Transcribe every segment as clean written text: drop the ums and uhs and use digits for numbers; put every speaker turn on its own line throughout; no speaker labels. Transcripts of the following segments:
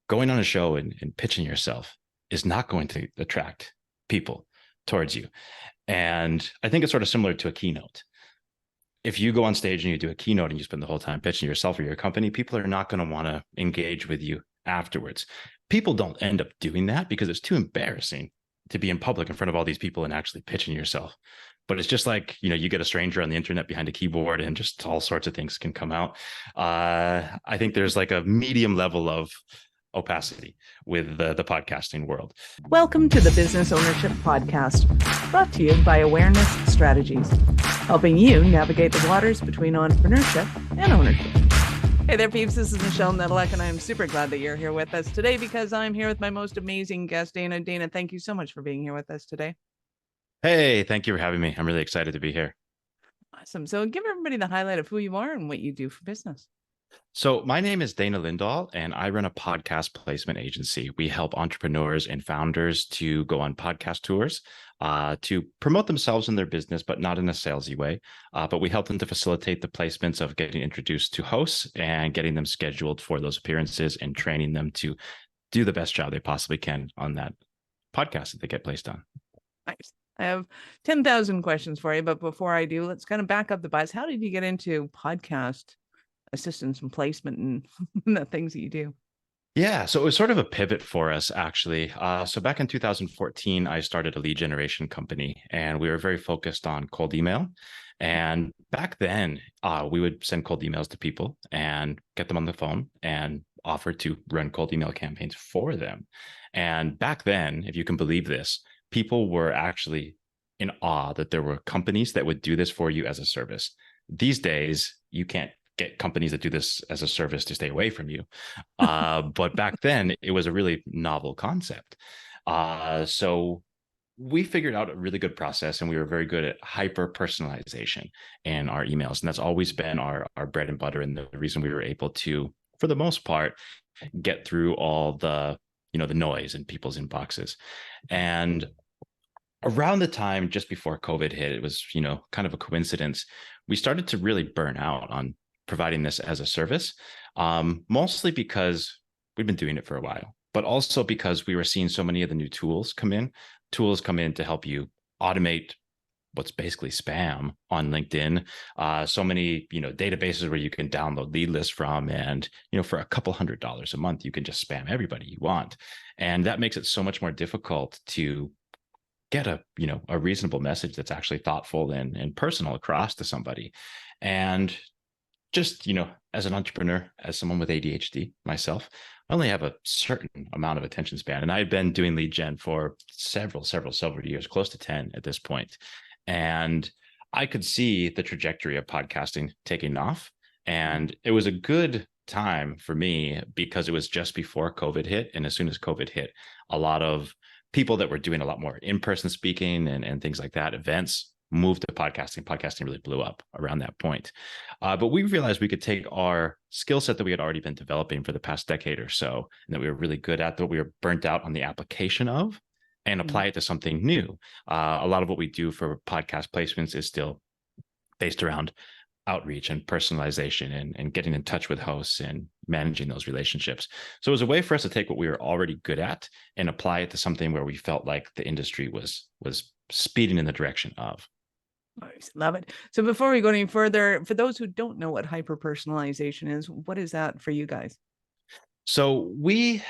going on a show and pitching yourself is not going to attract people towards you. And I think it's sort of similar to a keynote. If you go on stage and you do a keynote and you spend the whole time pitching yourself or your company, people are not going to want to engage with you afterwards. People don't end up doing that because it's too embarrassing to be in public in front of all these people and actually pitching yourself. But it's just like, you get a stranger on the internet behind a keyboard and just all sorts of things can come out. I think there's like a medium level of opacity with the podcasting world.
Welcome to the Business Ownership Podcast, brought to you by Awareness Strategies, helping you navigate the waters between entrepreneurship and ownership. Hey there, peeps. This is Michelle Nedelec, and I'm super glad that you're here with us today because I'm here with my most amazing guest, Dana. Dana, thank you so much for being here with us today.
Hey, thank you for having me. I'm really excited to be here.
Awesome. So give everybody the highlight of who you are and what you do for business.
So my name is Dana Lindahl, and I run a podcast placement agency. We help entrepreneurs and founders to go on podcast tours, to promote themselves and their business, but not in a salesy way. But we help them to facilitate the placements of getting introduced to hosts and getting them scheduled for those appearances and training them to do the best job they possibly can on that podcast that they get placed on.
Nice. I have 10,000 questions for you, but before I do, let's kind of back up the bus. How did you get into podcast assistance and placement and the things that you do?
Yeah, so it was sort of a pivot for us, actually. So back in 2014, I started a lead generation company, and we were very focused on cold email. And back then, we would send cold emails to people and get them on the phone and offer to run cold email campaigns for them. And back then, if you can believe this, people were actually in awe that there were companies that would do this for you as a service. These days, you can't get companies that do this as a service to stay away from you. But back then, it was a really novel concept. So we figured out a really good process, and we were very good at hyper personalization in our emails. And that's always been our bread and butter, and the reason we were able to, for the most part, get through all the the noise in people's inboxes. And around the time just before COVID hit, it was kind of a coincidence, we started to really burn out on providing this as a service, mostly because we've been doing it for a while, but also because we were seeing so many of the new tools come in to help you automate what's basically spam on LinkedIn. So many, databases where you can download lead lists from, and, for a couple $100 a month, you can just spam everybody you want. And that makes it so much more difficult to get a reasonable message that's actually thoughtful and personal across to somebody. And just, as an entrepreneur, as someone with ADHD myself, I only have a certain amount of attention span. And I've been doing lead gen for several years, close to 10 at this point. And I could see the trajectory of podcasting taking off. And it was a good time for me because it was just before COVID hit. And as soon as COVID hit, a lot of people that were doing a lot more in-person speaking and things like that, events, moved to podcasting. Podcasting really blew up around that point. But we realized we could take our skill set that we had already been developing for the past decade or so, and that we were really good at, that we were burnt out on the application of, and apply it to something new. A lot of what we do for podcast placements is still based around outreach and personalization and getting in touch with hosts and managing those relationships. So it was a way for us to take what we were already good at and apply it to something where we felt like the industry was speeding in the direction of.
Nice. Love it. So before we go any further, for those who don't know what hyper-personalization is, what is that for you guys?
So we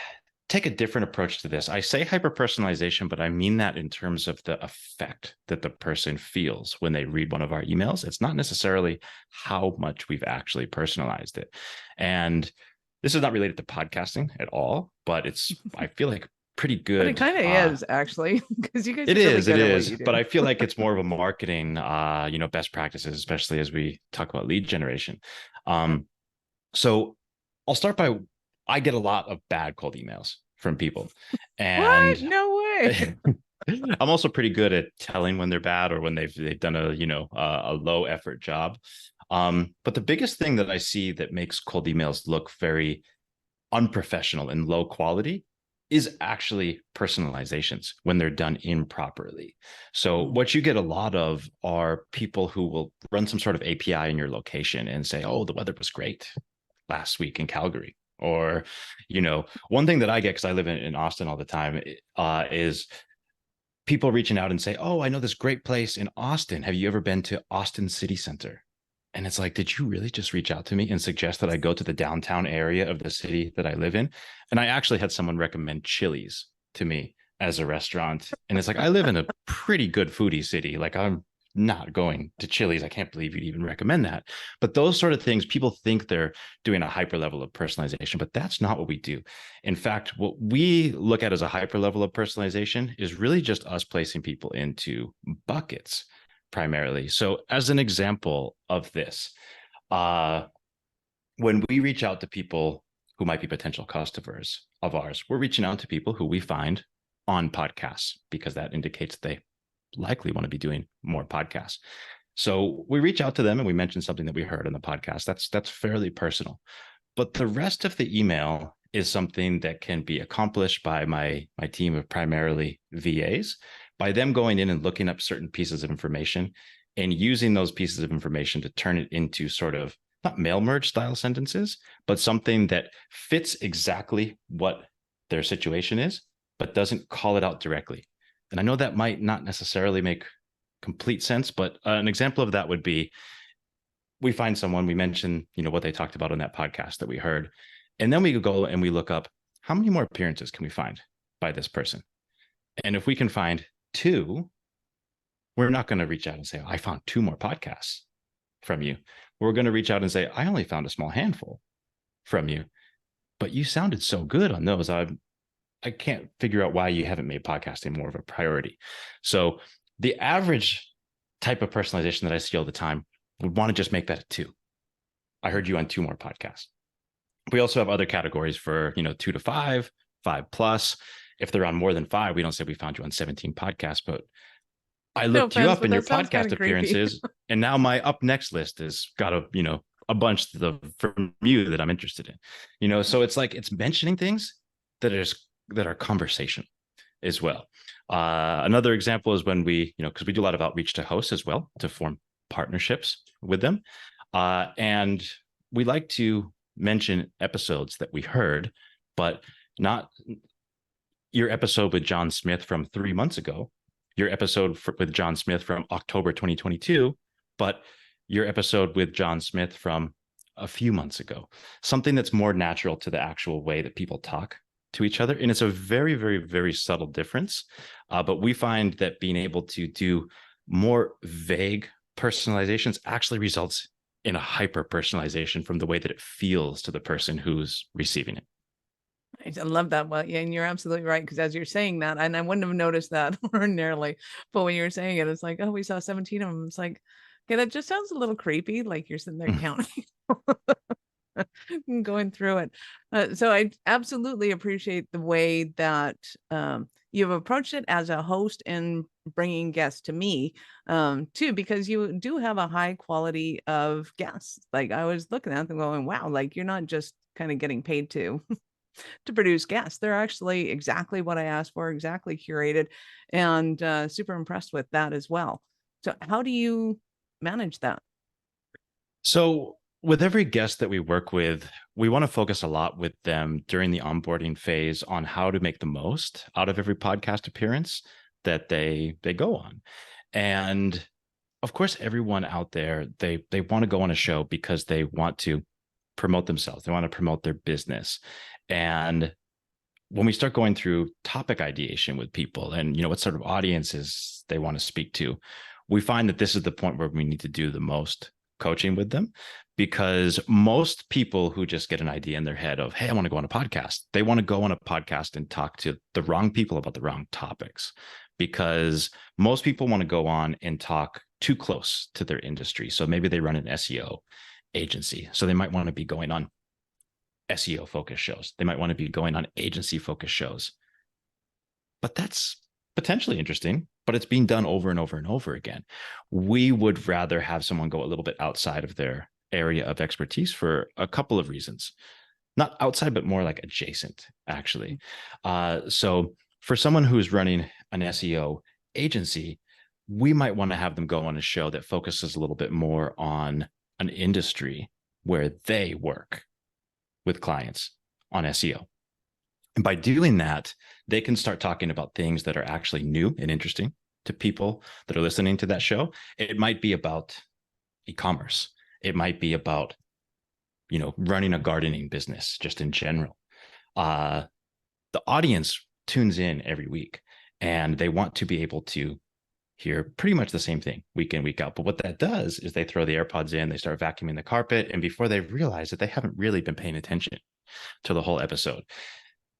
take a different approach to this. I say hyper-personalization, but I mean that in terms of the effect that the person feels when they read one of our emails. It's not necessarily how much we've actually personalized it. And this is not related to podcasting at all, but I feel like pretty good.
But it kind of is, actually, because you guys.
It is. But I feel like it's more of a marketing, best practices, especially as we talk about lead generation. So I'll start by, I get a lot of bad cold emails from people, and
what? No way.
I'm also pretty good at telling when they're bad or when they've done a low effort job. But the biggest thing that I see that makes cold emails look very unprofessional and low quality is actually personalizations when they're done improperly. So what you get a lot of are people who will run some sort of API in your location and say, oh, the weather was great last week in Calgary. Or, one thing that I get, because I live in Austin all the time, is people reaching out and say, "Oh, I know this great place in Austin. Have you ever been to Austin City Center?" And it's like, did you really just reach out to me and suggest that I go to the downtown area of the city that I live in? And I actually had someone recommend Chili's to me as a restaurant. And it's like, I live in a pretty good foodie city. Like, I'm not going to Chili's. I can't believe you'd even recommend that. But those sort of things, people think they're doing a hyper level of personalization, but that's not what we do. In fact, what we look at as a hyper level of personalization is really just us placing people into buckets primarily. So, as an example of this, when we reach out to people who might be potential customers of ours, we're reaching out to people who we find on podcasts, because that indicates they likely want to be doing more podcasts. So we reach out to them and we mention something that we heard on the podcast. That's fairly personal. But the rest of the email is something that can be accomplished by my team of primarily VAs, by them going in and looking up certain pieces of information and using those pieces of information to turn it into sort of not mail merge style sentences, but something that fits exactly what their situation is, but doesn't call it out directly. And I know that might not necessarily make complete sense, but an example of that would be, we find someone, we mention, what they talked about on that podcast that we heard. And then we go and we look up, how many more appearances can we find by this person? And if we can find 2, we're not going to reach out and say, I found 2 more podcasts from you. We're going to reach out and say, I only found a small handful from you, but you sounded so good on those. I can't figure out why you haven't made podcasting more of a priority. So the average type of personalization that I see all the time would want to just make that a 2. I heard you on 2 more podcasts. We also have other categories for, 2 to 5, 5 plus. If they're on more than 5, we don't say we found you on 17 podcasts, but I looked you up in your podcast appearances, and now my up next list has got a bunch from you that I'm interested in. So it's like, it's mentioning things that are conversation as well. Another example is when we, because we do a lot of outreach to hosts as well to form partnerships with them. And we like to mention episodes that we heard, but not your episode with John Smith from 3 months ago, your episode with John Smith from October 2022, but your episode with John Smith from a few months ago, something that's more natural to the actual way that people talk to each other. And it's a very, very, very subtle difference. But we find that being able to do more vague personalizations actually results in a hyper personalization from the way that it feels to the person who's receiving it.
I love that. Well, yeah, and you're absolutely right. Because as you're saying that, and I wouldn't have noticed that ordinarily, but when you're saying it, it's like, oh, we saw 17 of them. It's like, okay, that just sounds a little creepy. Like you're sitting there counting, going through it. So I absolutely appreciate the way that you've approached it as a host and bringing guests to me too, because you do have a high quality of guests. Like I was looking at them going, wow, like you're not just kind of getting paid to produce guests. They're actually exactly what I asked for, exactly curated, and super impressed with that as well. So how do you manage that?
So with every guest that we work with, we want to focus a lot with them during the onboarding phase on how to make the most out of every podcast appearance that they go on. And of course, everyone out there, they want to go on a show because they want to promote themselves. They want to promote their business. And when we start going through topic ideation with people and, what sort of audiences they want to speak to, we find that this is the point where we need to do the most coaching with them, because most people who just get an idea in their head of, hey, I want to go on a podcast, they want to go on a podcast and talk to the wrong people about the wrong topics, because most people want to go on and talk too close to their industry. So maybe they run an SEO agency, so they might want to be going on SEO focused shows. They might want to be going on agency focused shows. But that's potentially interesting, but it's being done over and over and over again. We would rather have someone go a little bit outside of their area of expertise for a couple of reasons. Not outside, but more like adjacent, actually. So for someone who's running an SEO agency, we might want to have them go on a show that focuses a little bit more on an industry where they work with clients, on SEO. And by doing that, they can start talking about things that are actually new and interesting to people that are listening to that show. It might be about e-commerce. It might be about, running a gardening business just in general. The audience tunes in every week and they want to be able to hear pretty much the same thing week in, week out. But what that does is they throw the AirPods in, they start vacuuming the carpet, and before they realize that they haven't really been paying attention to the whole episode.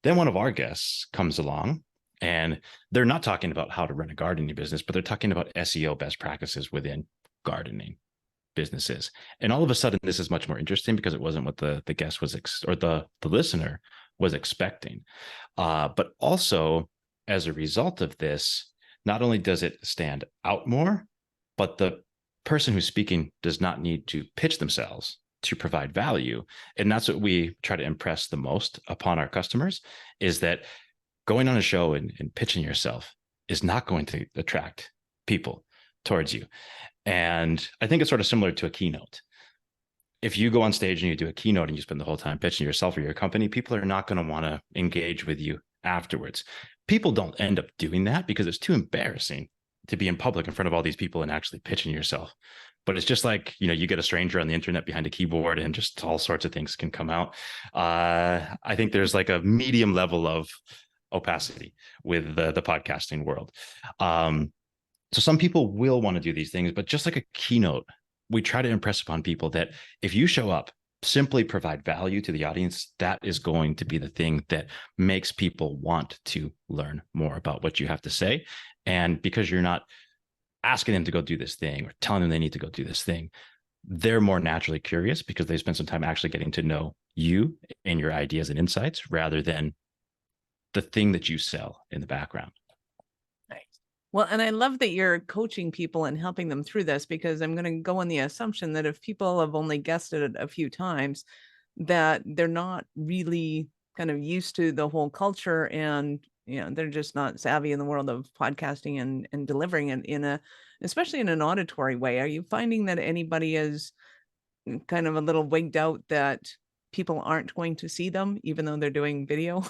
Then one of our guests comes along and they're not talking about how to run a gardening business, but they're talking about SEO best practices within gardening businesses. And all of a sudden, this is much more interesting because it wasn't what the guest was, or the listener was expecting. But also, as a result of this, not only does it stand out more, but the person who's speaking does not need to pitch themselves to provide value. And that's what we try to impress the most upon our customers, is that going on a show and pitching yourself is not going to attract people towards you. And I think it's sort of similar to a keynote. If you go on stage and you do a keynote and you spend the whole time pitching yourself or your company, people are not going to want to engage with you afterwards. People don't end up doing that because it's too embarrassing to be in public in front of all these people and actually pitching yourself. But it's just like, you get a stranger on the internet behind a keyboard and just all sorts of things can come out. I think there's like a medium level of opacity with the podcasting world. So some people will want to do these things, but just like a keynote, we try to impress upon people that if you show up, simply provide value to the audience, that is going to be the thing that makes people want to learn more about what you have to say. And because you're not asking them to go do this thing or telling them they need to go do this thing, they're more naturally curious because they spend some time actually getting to know you and your ideas and insights rather than the thing that you sell in the background.
Well, and I love that you're coaching people and helping them through this, because I'm going to go on the assumption that if people have only guested it a few times, that they're not really kind of used to the whole culture, and they're just not savvy in the world of podcasting and delivering it especially in an auditory way. Are you finding that anybody is kind of a little wigged out that people aren't going to see them even though they're doing video?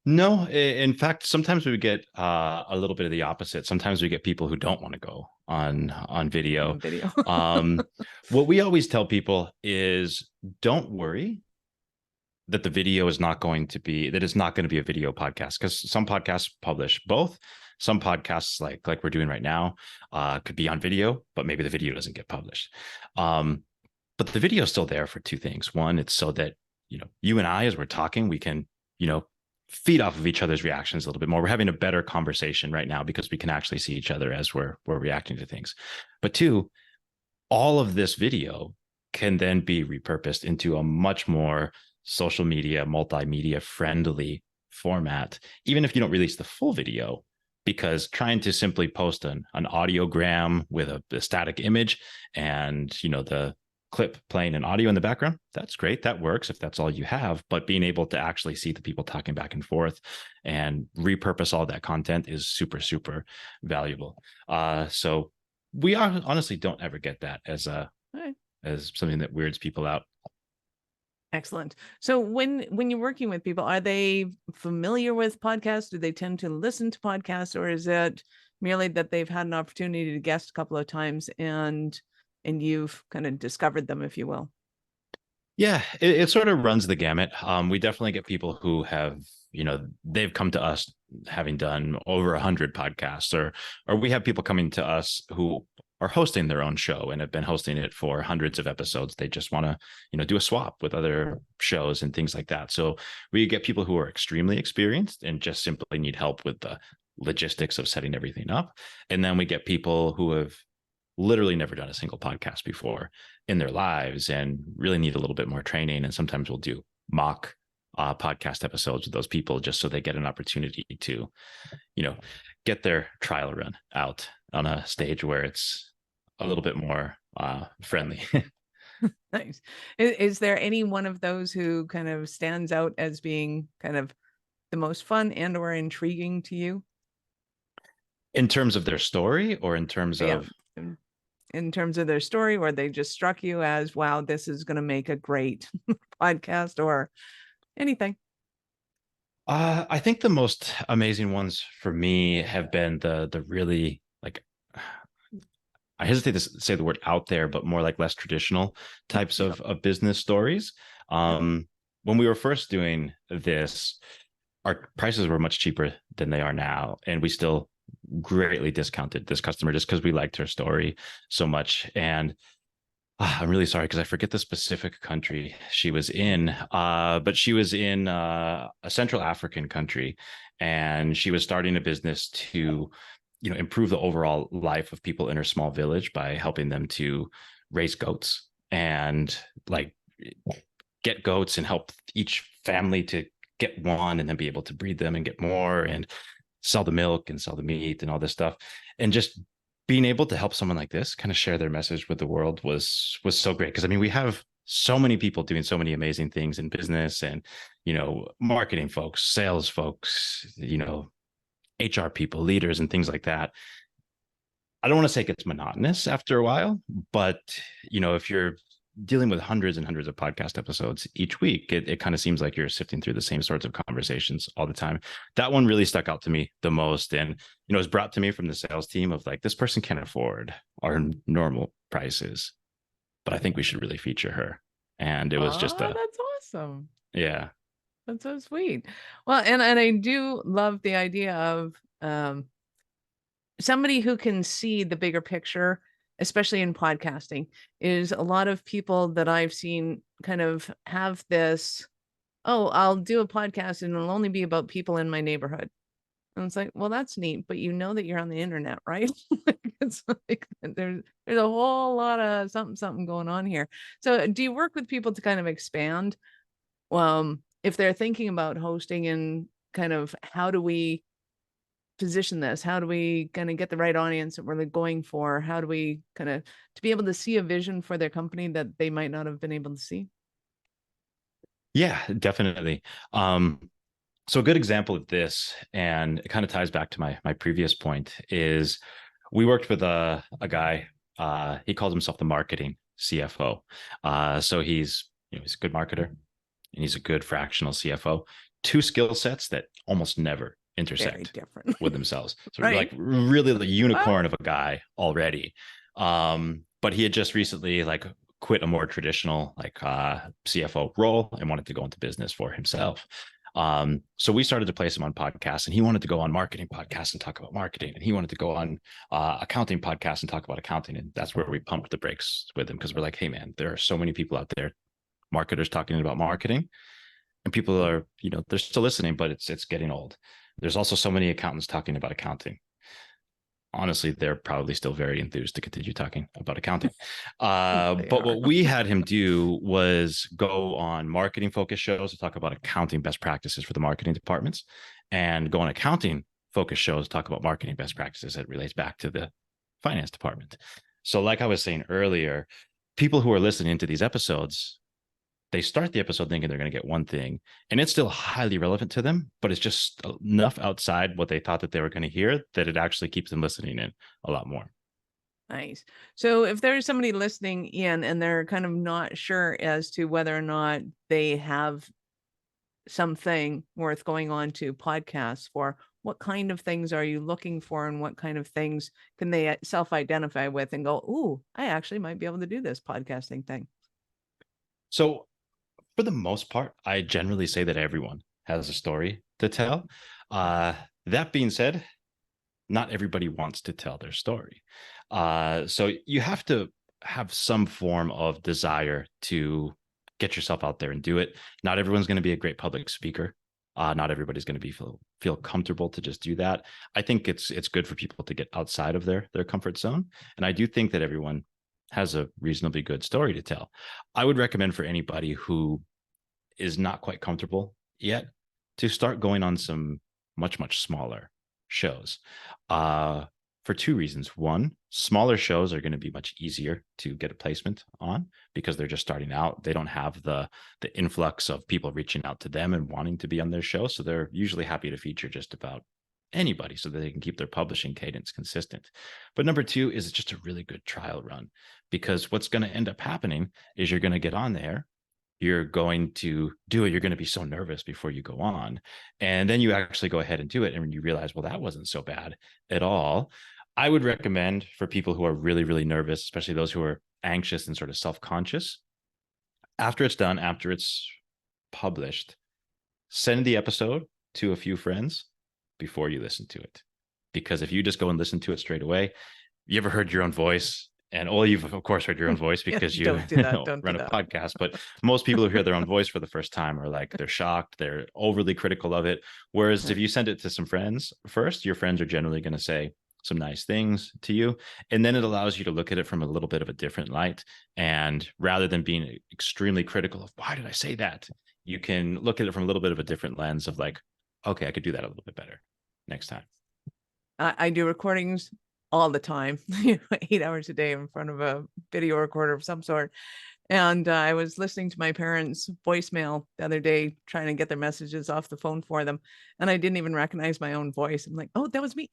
No, in fact, sometimes we get a little bit of the opposite. Sometimes we get people who don't want to go on video. What we always tell people is, don't worry that the video is not going to be, that it's not going to be a video podcast, because some podcasts publish both. Some podcasts like we're doing right now could be on video, but maybe the video doesn't get published. But the video is still there for two things. One, it's so that, you and I, as we're talking, we can, feed off of each other's reactions a little bit more. We're having a better conversation right now because we can actually see each other as we're reacting to things. But two, all of this video can then be repurposed into a much more social media, multimedia friendly format, even if you don't release the full video, because trying to simply post an audiogram with a static image and, the clip playing an audio in the background, that's great. That works if that's all you have. But being able to actually see the people talking back and forth and repurpose all that content is super, super valuable. So we honestly don't ever get that as something that weirds people out.
Excellent. So when you're working with people, are they familiar with podcasts? Do they tend to listen to podcasts, or is it merely that they've had an opportunity to guest a couple of times and you've kind of discovered them, if you will?
Yeah, it sort of runs the gamut. We definitely get people who have, they've come to us having done over 100 podcasts, or we have people coming to us who are hosting their own show and have been hosting it for hundreds of episodes. They just want to, do a swap with other shows and things like that. So we get people who are extremely experienced and just simply need help with the logistics of setting everything up. And then we get people who have literally never done a single podcast before in their lives and really need a little bit more training. And sometimes we'll do mock podcast episodes with those people just so they get an opportunity to, get their trial run out on a stage where it's a little bit more friendly.
Nice. Is there any one of those who kind of stands out as being kind of the most fun and or intriguing to you?
In terms of their story, or in terms of
in terms of their story, or they just struck you as, wow, this is going to make a great podcast, or anything?
I think the most amazing ones for me have been the really like, I hesitate to say the word out there, but more like less traditional types
Yep.
of business stories.
Yep.
When we were first doing this, our prices were much cheaper than they are now, and we still greatly discounted this customer just because we liked her story so much. And I'm really sorry because I forget the specific country she was in, but she was in a Central African country, and she was starting a business to, improve the overall life of people in her small village by helping them to raise goats and like get goats and help each family to get one and then be able to breed them and get more and sell the milk and sell the meat and all this stuff. And just being able to help someone like this kind of share their message with the world was so great. Because I mean, we have so many people doing so many amazing things in business and, marketing folks, sales folks, HR people, leaders, and things like that. I don't want to say it gets monotonous after a while, but if you're dealing with hundreds and hundreds of podcast episodes each week, it kind of seems like you're sifting through the same sorts of conversations all the time. That one really stuck out to me the most. And, it was brought to me from the sales team of like, this person can't afford our normal prices, but I think we should really feature her. And it was just
That's awesome.
yeah.
That's so sweet. Well, and I do love the idea of somebody who can see the bigger picture, especially in podcasting. Is a lot of people that I've seen kind of have this, oh, I'll do a podcast and it'll only be about people in my neighborhood. And it's like, well, that's neat, but that you're on the internet, right? It's like there's a whole lot of something going on here. So do you work with people to kind of expand if they're thinking about hosting, and kind of how do we position this? How do we kind of get the right audience that we're going for? How do we kind of to be able to see a vision for their company that they might not have been able to see?
Yeah, definitely. So a good example of this, and it kind of ties back to my previous point, is we worked with a guy. He called himself the marketing CFO. So he's a good marketer and he's a good fractional CFO. Two skill sets that almost never
Very
intersect
different.
with themselves. So
Right.
like really the unicorn
Wow.
of a guy already. But he had just recently like quit a more traditional like CFO role and wanted to go into business for himself. So we started to place him on podcasts, and he wanted to go on marketing podcasts and talk about marketing, and he wanted to go on accounting podcasts and talk about accounting. And that's where we pumped the brakes with him, because we're like, hey man, there are so many people out there, marketers talking about marketing, and people are, they're still listening, but it's getting old. There's also so many accountants talking about accounting. Honestly, they're probably still very enthused to continue talking about accounting.
They
But
are.
what we had him do was go on marketing focused shows to talk about accounting best practices for the marketing departments, and go on accounting focused shows to talk about marketing best practices that relates back to the finance department. So like I was saying earlier, people who are listening to these episodes, they start the episode thinking they're going to get one thing, and it's still highly relevant to them, but it's just enough outside what they thought that they were going to hear that it actually keeps them listening in a lot more.
Nice. So if there's somebody listening in and they're kind of not sure as to whether or not they have something worth going on to podcasts for, what kind of things are you looking for, and what kind of things can they self-identify with and go, ooh, I actually might be able to do this podcasting thing?
So for the most part, I generally say that everyone has a story to tell. That being said, not everybody wants to tell their story. So you have to have some form of desire to get yourself out there and do it. Not everyone's going to be a great public speaker. Not everybody's going to feel comfortable to just do that. I think it's good for people to get outside of their comfort zone. And I do think that everyone has a reasonably good story to tell. I would recommend for anybody who is not quite comfortable yet to start going on some much smaller shows, for two reasons. One, smaller shows are going to be much easier to get a placement on because they're just starting out. They don't have the influx of people reaching out to them and wanting to be on their show, so they're usually happy to feature just about anybody so that they can keep their publishing cadence consistent. But number two is it's just a really good trial run, because what's going to end up happening is you're going to get on there, you're going to do it, you're going to be so nervous before you go on, and then you actually go ahead and do it, and when you realize, well, that wasn't so bad at all. I would recommend for people who are really, really nervous, especially those who are anxious and sort of self-conscious, after it's done, after it's published, send the episode to a few friends before you listen to it. Because if you just go and listen to it straight away, you ever heard your own voice? And you've of course heard your own voice because you
Don't do that. Don't
run
do
a
that.
podcast. But most people who hear their own voice for the first time are like, they're shocked, they're overly critical of it. Whereas if you send it to some friends first, your friends are generally going to say some nice things to you. And then it allows you to look at it from a little bit of a different light. And rather than being extremely critical of why did I say that, you can look at it from a little bit of a different lens of like, okay, I could do that a little bit better next time.
I do recordings all the time, 8 hours a day in front of a video recorder of some sort. And I was listening to my parents' voicemail the other day, trying to get their messages off the phone for them. And I didn't even recognize my own voice. I'm like, oh, that was me.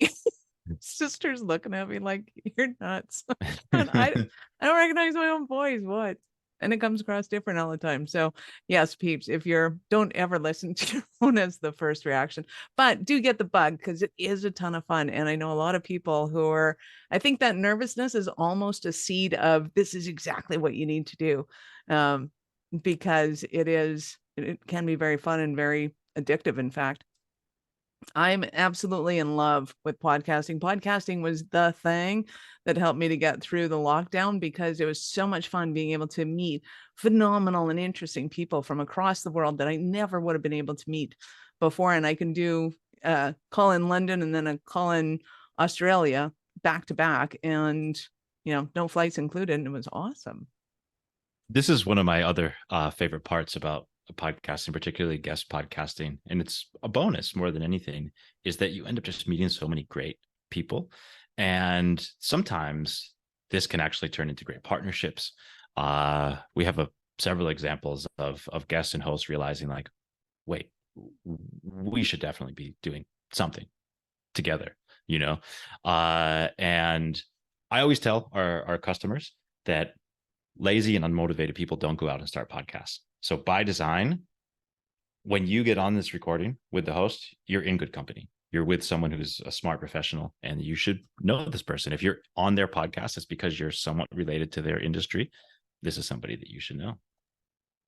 Sister's looking at me like, you're nuts. I don't recognize my own voice. What? And it comes across different all the time. So yes, peeps, don't ever listen to your phone as the first reaction, but do get the bug, because it is a ton of fun. And I know a lot of people who are, I think that nervousness is almost a seed of this is exactly what you need to do. Because it can be very fun and very addictive. In fact, I'm absolutely in love with podcasting. Podcasting was the thing that helped me to get through the lockdown, because it was so much fun being able to meet phenomenal and interesting people from across the world that I never would have been able to meet before. And I can do a call in London and then a call in Australia back to back, and no flights included. And it was awesome.
This is one of my other favorite parts about podcasting, particularly guest podcasting, and it's a bonus more than anything, is that you end up just meeting so many great people. And sometimes this can actually turn into great partnerships. We have several examples of guests and hosts realizing like, wait, we should definitely be doing something together, and I always tell our customers that lazy and unmotivated people don't go out and start podcasts. So by design, when you get on this recording with the host, you're in good company. You're with someone who's a smart professional, and you should know this person. If you're on their podcast, it's because you're somewhat related to their industry. This is somebody that you should know.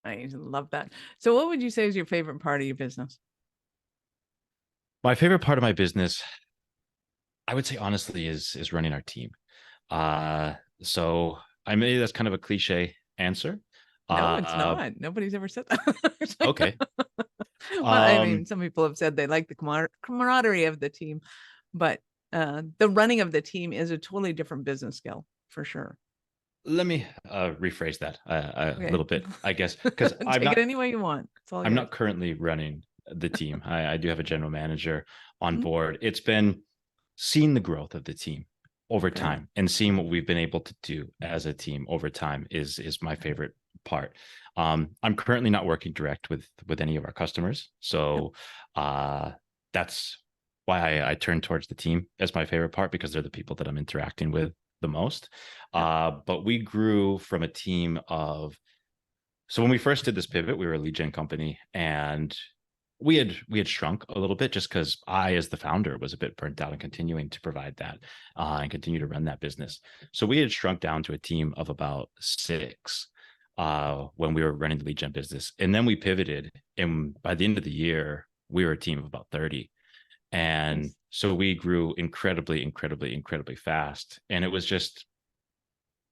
I love that. So what would you say is your favorite part of your business?
My favorite part of my business, I would say honestly, is running our team. So I maybe that's kind of a cliche answer.
No, it's not. Nobody's ever said that.
Okay.
Well, I mean, some people have said they like the camaraderie of the team, but the running of the team is a totally different business skill for sure.
Let me rephrase that a little bit, I guess, because
Take it any way you want.
I'm not currently running the team. I do have a general manager on board. It's been seeing the growth of the team over time and seeing what we've been able to do as a team over time is my favorite part. I'm currently not working direct with any of our customers, so that's why I turn towards the team as my favorite part, because they're the people that I'm interacting with the most. But we grew from a team of, so when we first did this pivot, we were a lead gen company, and we had shrunk a little bit just because I, as the founder, was a bit burnt out and continuing to provide that and continue to run that business. So we had shrunk down to a team of about 6 when we were running the lead gen business. And then we pivoted, and by the end of the year, we were a team of about 30. And so we grew incredibly, incredibly, incredibly fast. And it was just,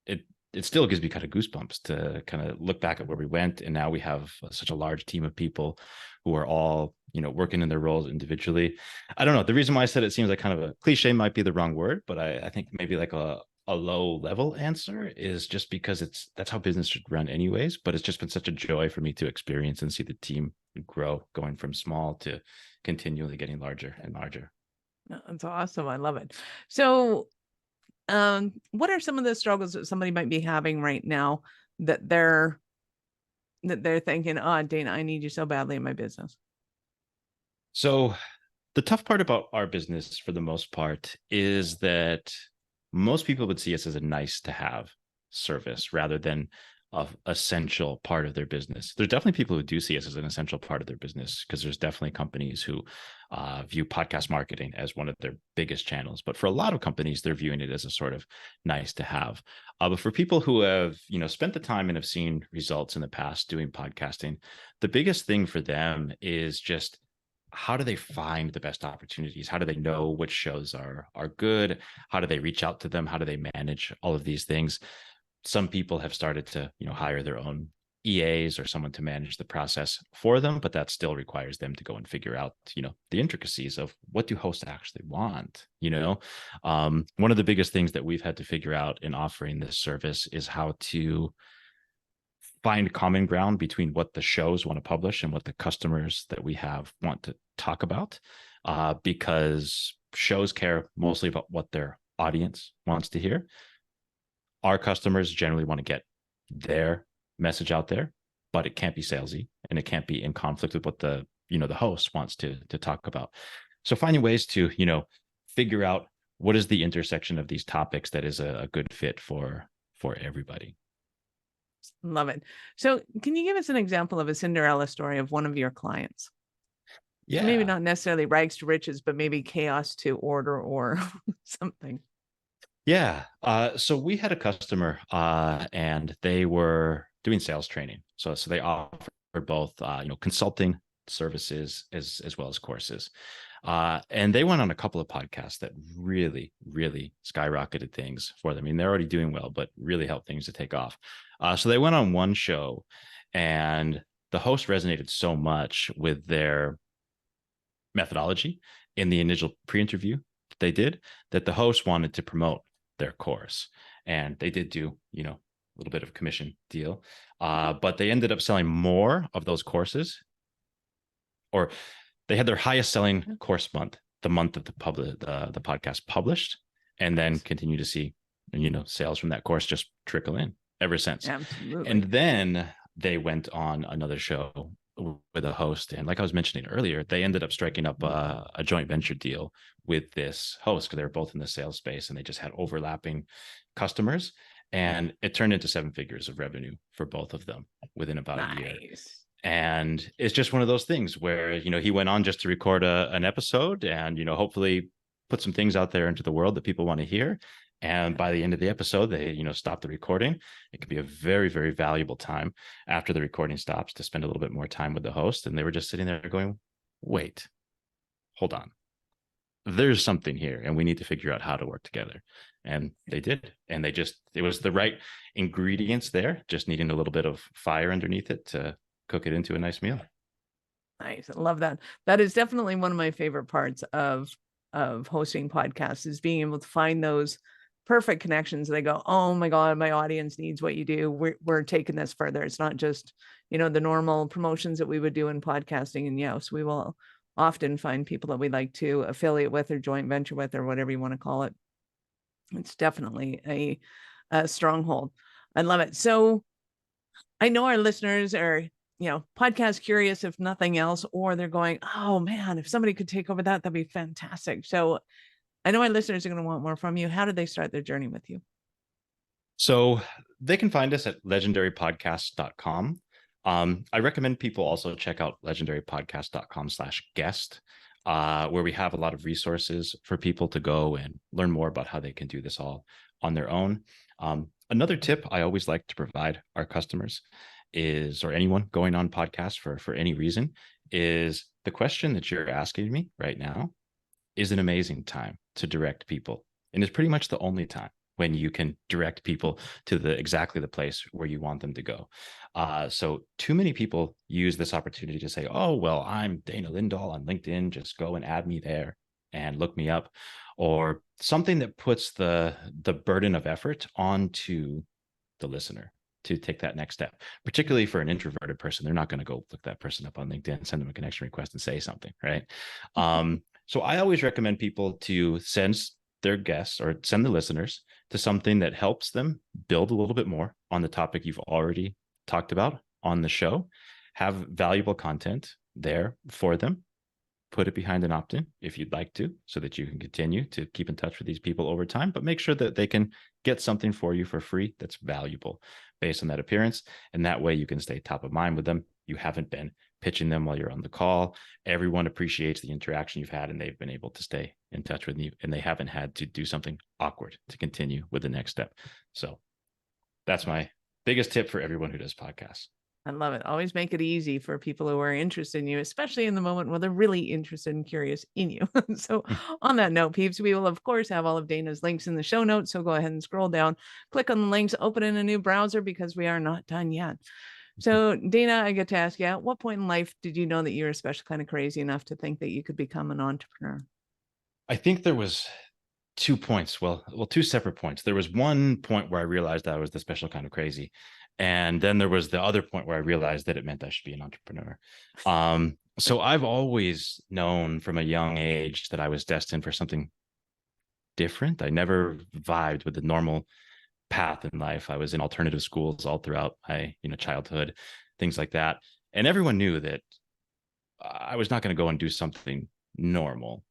it still gives me kind of goosebumps to kind of look back at where we went. And now we have such a large team of people who are all, working in their roles individually. I don't know. The reason why I said it seems like kind of a cliche might be the wrong word, but I think maybe like a low level answer is just because that's how business should run anyways. But it's just been such a joy for me to experience and see the team grow, going from small to continually getting larger and larger.
That's awesome. I love it. So what are some of the struggles that somebody might be having right now that they're thinking, oh, Dana, I need you so badly in my business?
So The tough part about our business, for the most part, is that most people would see us as a nice to have service rather than a essential part of their business. There's definitely people who do see us as an essential part of their business, because there's definitely companies who view podcast marketing as one of their biggest channels. But for a lot of companies, they're viewing it as a sort of nice to have. But for people who have, spent the time and have seen results in the past doing podcasting, the biggest thing for them is just, how do they find the best opportunities? How do they know which shows are good? How do they reach out to them? How do they manage all of these things? Some people have started to, hire their own EAs or someone to manage the process for them, but that still requires them to go and figure out, the intricacies of what do hosts actually want. One of the biggest things that we've had to figure out in offering this service is how to find common ground between what the shows want to publish and what the customers that we have want to talk about, because shows care mostly about what their audience wants to hear. Our customers generally want to get their message out there, but it can't be salesy and it can't be in conflict with what the host wants to talk about. So finding ways to figure out what is the intersection of these topics that is a good fit for everybody.
Love it. So can you give us an example of a Cinderella story of one of your clients?
Yeah.
So maybe not necessarily rags to riches, but maybe chaos to order or something.
Yeah. So we had a customer and they were doing sales training. So they offered both, consulting services as well as courses. And they went on a couple of podcasts that really, really skyrocketed things for them. I mean, they're already doing well, but really helped things to take off. So they went on one show and the host resonated so much with their methodology in the initial pre-interview that they did, that the host wanted to promote their course. And they did do, a little bit of commission deal, but they ended up selling more of those courses, or they had their highest selling course month, the month that the podcast published, and then continue to see, sales from that course just trickle in ever since.
Absolutely.
And then they went on another show with a host, and like I was mentioning earlier, they ended up striking up a joint venture deal with this host because they were both in the sales space and they just had overlapping customers, and it turned into 7 figures of revenue for both of them within about a year. And it's just one of those things where, he went on just to record an episode and, hopefully put some things out there into the world that people want to hear. And by the end of the episode, they, stop the recording. It could be a very, very valuable time after the recording stops to spend a little bit more time with the host. And they were just sitting there going, wait, hold on. There's something here and we need to figure out how to work together. And they did. And it was the right ingredients there, just needing a little bit of fire underneath it to cook it into a nice meal.
Nice. I love that. That is definitely one of my favorite parts of hosting podcasts, is being able to find those perfect connections. They go, oh my God, my audience needs what you do. We're taking this further. It's not just, the normal promotions that we would do in podcasting. And yes, we will often find people that we like to affiliate with or joint venture with or whatever you want to call it. It's definitely a stronghold. I love it. So I know our listeners are, podcast curious, if nothing else, or they're going, oh man, if somebody could take over that, that'd be fantastic. So I know our listeners are going to want more from you. How did they start their journey with you?
So they can find us at legendarypodcast.com. I recommend people also check out legendarypodcast.com/guest, where we have a lot of resources for people to go and learn more about how they can do this all on their own. Another tip I always like to provide our customers or anyone going on podcasts for any reason, is the question that you're asking me right now is an amazing time to direct people. And it's pretty much the only time when you can direct people to exactly the place where you want them to go. So too many people use this opportunity to say, oh, well, I'm Dana Lindahl on LinkedIn. Just go and add me there and look me up, or something that puts the burden of effort onto the listener to take that next step. Particularly for an introverted person, they're not going to go look that person up on LinkedIn, send them a connection request and say something, right? So I always recommend people to send their guests or send the listeners to something that helps them build a little bit more on the topic you've already talked about on the show, have valuable content there for them, put it behind an opt-in if you'd like to, so that you can continue to keep in touch with these people over time, but make sure that they can get something for you for free that's valuable based on that appearance. And that way you can stay top of mind with them. You haven't been pitching them while you're on the call. Everyone appreciates the interaction you've had, and they've been able to stay in touch with you, and they haven't had to do something awkward to continue with the next step. So that's my biggest tip for everyone who does podcasts.
I love it. Always make it easy for people who are interested in you, especially in the moment where they're really interested and curious in you. So on that note, peeps, we will, of course, have all of Dana's links in the show notes. So go ahead and scroll down, click on the links, open in a new browser, because we are not done yet. So Dana, I get to ask you, at what point in life did you know that you were especially kind of crazy enough to think that you could become an entrepreneur?
I think there was 2 points. Well, 2 separate points. There was one point where I realized I was the special kind of crazy. And then there was the other point where I realized that it meant I should be an entrepreneur. So I've always known from a young age that I was destined for something different. I never vibed with the normal path in life. I was in alternative schools all throughout my, childhood, things like that. And everyone knew that I was not going to go and do something normal.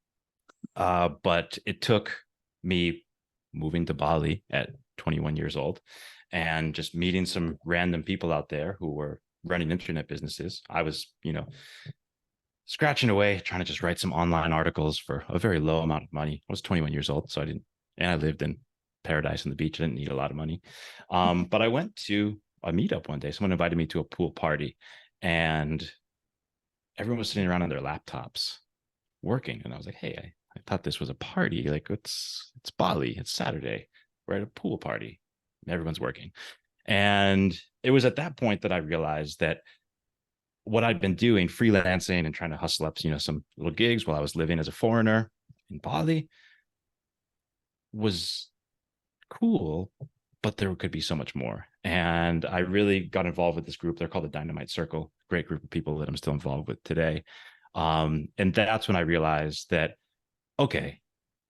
But it took me moving to Bali at 21 years old and just meeting some random people out there who were running internet businesses. I was, scratching away, trying to just write some online articles for a very low amount of money. I was 21 years old, so I lived in paradise on the beach. I didn't need a lot of money. But I went to a meetup one day. Someone invited me to a pool party, and everyone was sitting around on their laptops working. And I was like, hey, I thought this was a party. Like, it's Bali. It's Saturday. We're at a pool party. Everyone's working. And it was at that point that I realized that what I'd been doing, freelancing and trying to hustle up, some little gigs while I was living as a foreigner in Bali, was cool, but there could be so much more. And I really got involved with this group. They're called the Dynamite Circle, great group of people that I'm still involved with today. And that's when I realized that, okay,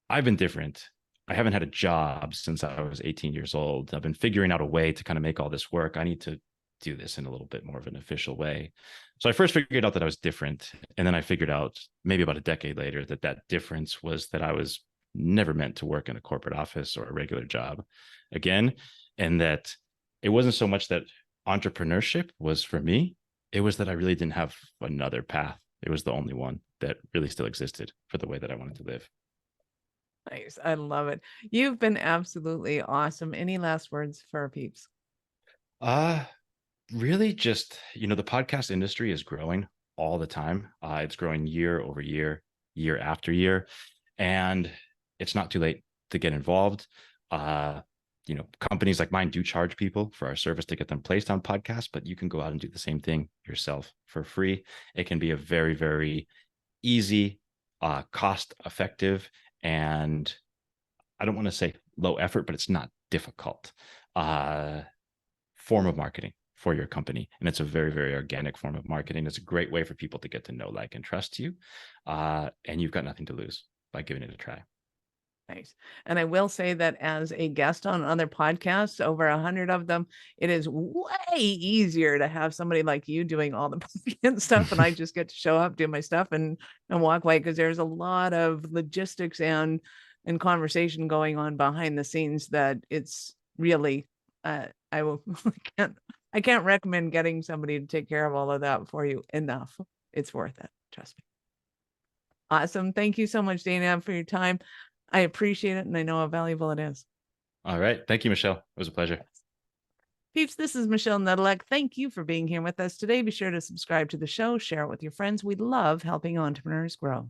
I've been different. I haven't had a job since I was 18 years old. I've been figuring out a way to kind of make all this work. I need to do this in a little bit more of an official way. So I first figured out that I was different. And then I figured out maybe about a decade later that difference was that I was never meant to work in a corporate office or a regular job again. And that it wasn't so much that entrepreneurship was for me. It was that I really didn't have another path. It was the only one that really still existed for the way that I wanted to live.
Nice. I love it. You've been absolutely awesome. Any last words for our peeps?
Really just, the podcast industry is growing all the time. It's growing year over year, year after year. And it's not too late to get involved. Companies like mine do charge people for our service to get them placed on podcasts, but you can go out and do the same thing yourself for free. It can be a very, very easy, cost effective, and I don't want to say low effort, but it's not difficult form of marketing for your company. And it's a very, very organic form of marketing. It's a great way for people to get to know, like, and trust you. And you've got nothing to lose by giving it a try.
Nice. And I will say that as a guest on other podcasts, over 100 of them, it is way easier to have somebody like you doing all the podcast stuff. And I just get to show up, do my stuff and walk away, because there's a lot of logistics and conversation going on behind the scenes that it's really, I can't recommend getting somebody to take care of all of that for you enough. It's worth it. Trust me. Awesome. Thank you so much, Dana, for your time. I appreciate it, and I know how valuable it is.
All right. Thank you, Michelle. It was a pleasure.
Peeps, this is Michelle Nedelec. Thank you for being here with us today. Be sure to subscribe to the show, share it with your friends. We love helping entrepreneurs grow.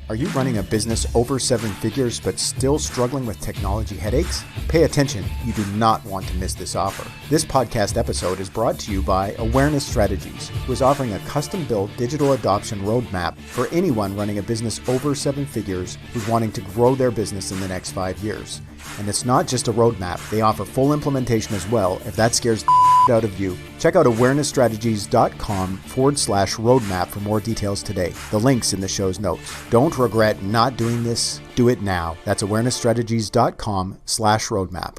Are you running a business over 7 figures but still struggling with technology headaches? Pay attention. You do not want to miss this offer. This podcast episode is brought to you by Awareness Strategies, who is offering a custom-built digital adoption roadmap for anyone running a business over 7 figures who's wanting to grow their business in the next 5 years. And it's not just a roadmap. They offer full implementation as well, if that scares the out of you. Check out awarenessstrategies.com/roadmap for more details today. The link's in the show's notes. Don't regret not doing this. Do it now. That's awarenessstrategies.com/roadmap.